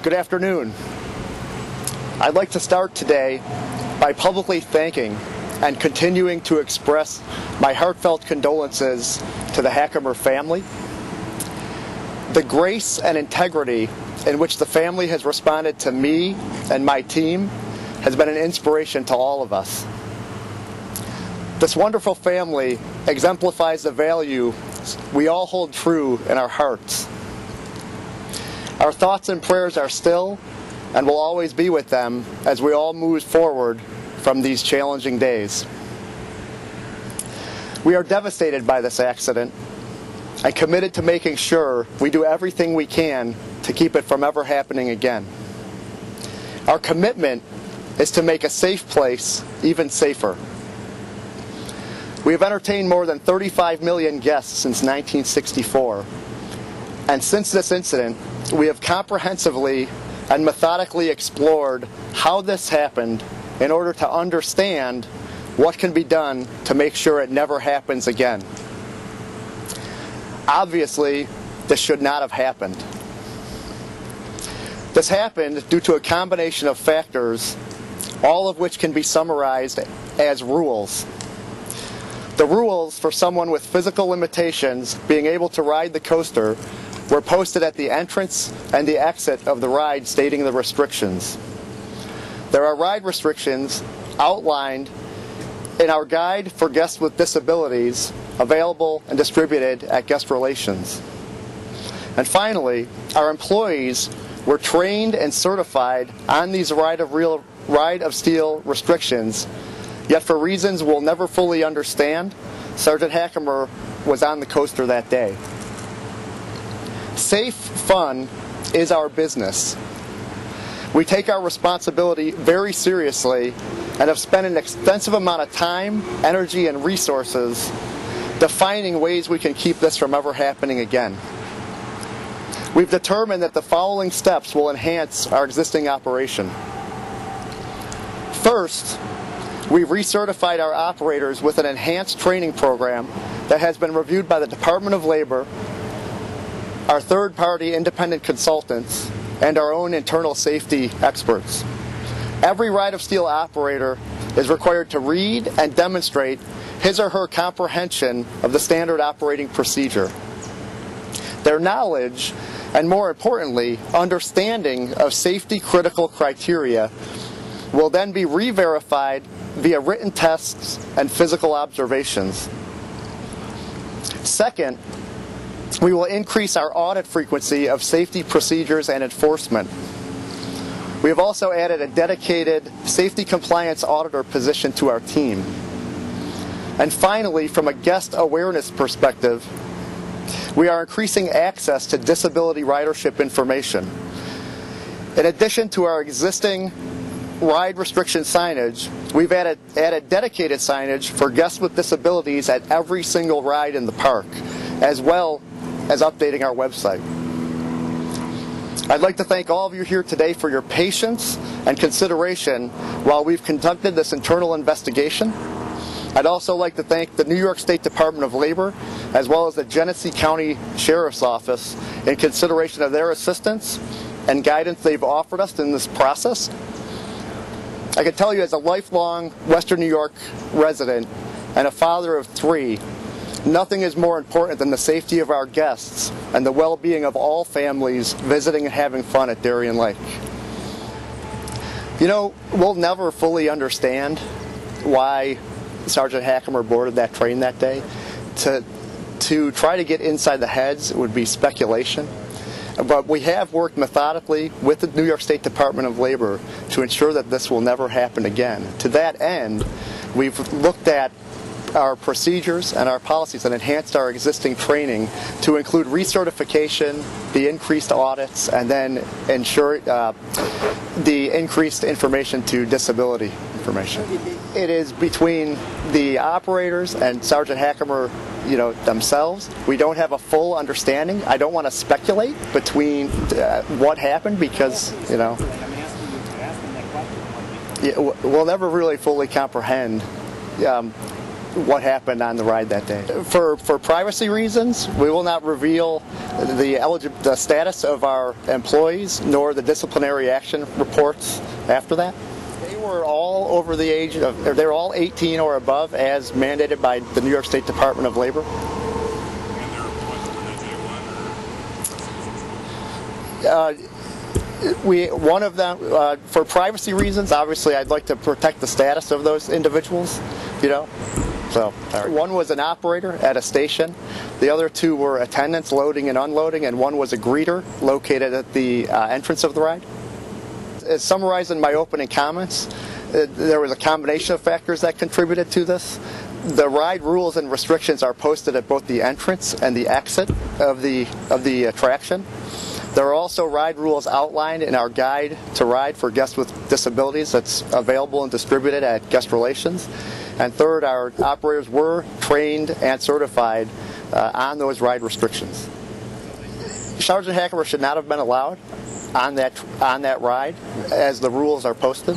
Good afternoon. I'd like to start today by publicly thanking and continuing to express my heartfelt condolences to the Hackemer family. The grace and integrity in which the family has responded to me and my team has been an inspiration to all of us. This wonderful family exemplifies the value we all hold true in our hearts. Our thoughts and prayers are still and will always be with them as we all move forward from these challenging days. We are devastated by this accident and committed to making sure we do everything we can to keep it from ever happening again. Our commitment is to make a safe place even safer. We have entertained more than 35 million guests since 1964, and since this incident, we have comprehensively and methodically explored how this happened in order to understand what can be done to make sure it never happens again. Obviously, this should not have happened. This happened due to a combination of factors, all of which can be summarized as rules. The rules for someone with physical limitations being able to ride the coaster were posted at the entrance and the exit of the ride, stating the restrictions. There are ride restrictions outlined in our guide for guests with disabilities, available and distributed at Guest Relations. And finally, our employees were trained and certified on these ride of steel restrictions, yet for reasons we'll never fully understand, Sergeant Hackemer was on the coaster that day. Safe fun is our business. We take our responsibility very seriously and have spent an extensive amount of time, energy, and resources defining ways we can keep this from ever happening again. We've determined that the following steps will enhance our existing operation. First, we've recertified our operators with an enhanced training program that has been reviewed by the Department of Labor, our third-party independent consultants, and our own internal safety experts. Every ride of steel operator is required to read and demonstrate his or her comprehension of the standard operating procedure. Their knowledge, and more importantly, understanding of safety-critical criteria will then be re-verified via written tests and physical observations. Second, we will increase our audit frequency of safety procedures and enforcement. We have also added a dedicated safety compliance auditor position to our team. And finally, from a guest awareness perspective, we are increasing access to disability ridership information. In addition to our existing ride restriction signage, we've added dedicated signage for guests with disabilities at every single ride in the park, as well as updating our website. I'd like to thank all of you here today for your patience and consideration while we've conducted this internal investigation. I'd also like to thank the New York State Department of Labor as well as the Genesee County Sheriff's Office in consideration of their assistance and guidance they've offered us in this process. I can tell you, as a lifelong Western New York resident and a father of 3, nothing is more important than the safety of our guests and the well-being of all families visiting and having fun at Darien Lake. You know, we'll never fully understand why Sergeant Hackemer boarded that train that day. To try to get inside the heads would be speculation. But we have worked methodically with the New York State Department of Labor to ensure that this will never happen again. To that end, we've looked at our procedures and our policies and enhanced our existing training to include recertification, the increased audits, and then ensure the increased information to disability information. It is between the operators and Sergeant Hackemer, themselves. We don't have a full understanding. I don't want to speculate between what happened because, we'll never really fully comprehend what happened on the ride that day. For privacy reasons, we will not reveal the status of our employees nor the disciplinary action reports after that. They were all over the age of, they were all 18 or above as mandated by the New York State Department of Labor. One of them, for privacy reasons, obviously I'd like to protect the status of those individuals, you know. So one was an operator at a station, the other two were attendants loading and unloading, and one was a greeter located at the entrance of the ride. As summarized in my opening comments, there was a combination of factors that contributed to this. The ride rules and restrictions are posted at both the entrance and the exit of the attraction. There are also ride rules outlined in our guide to ride for guests with disabilities that's available and distributed at Guest Relations. And third, our operators were trained and certified on those ride restrictions. Sergeant Hackenberg should not have been allowed on that ride as the rules are posted.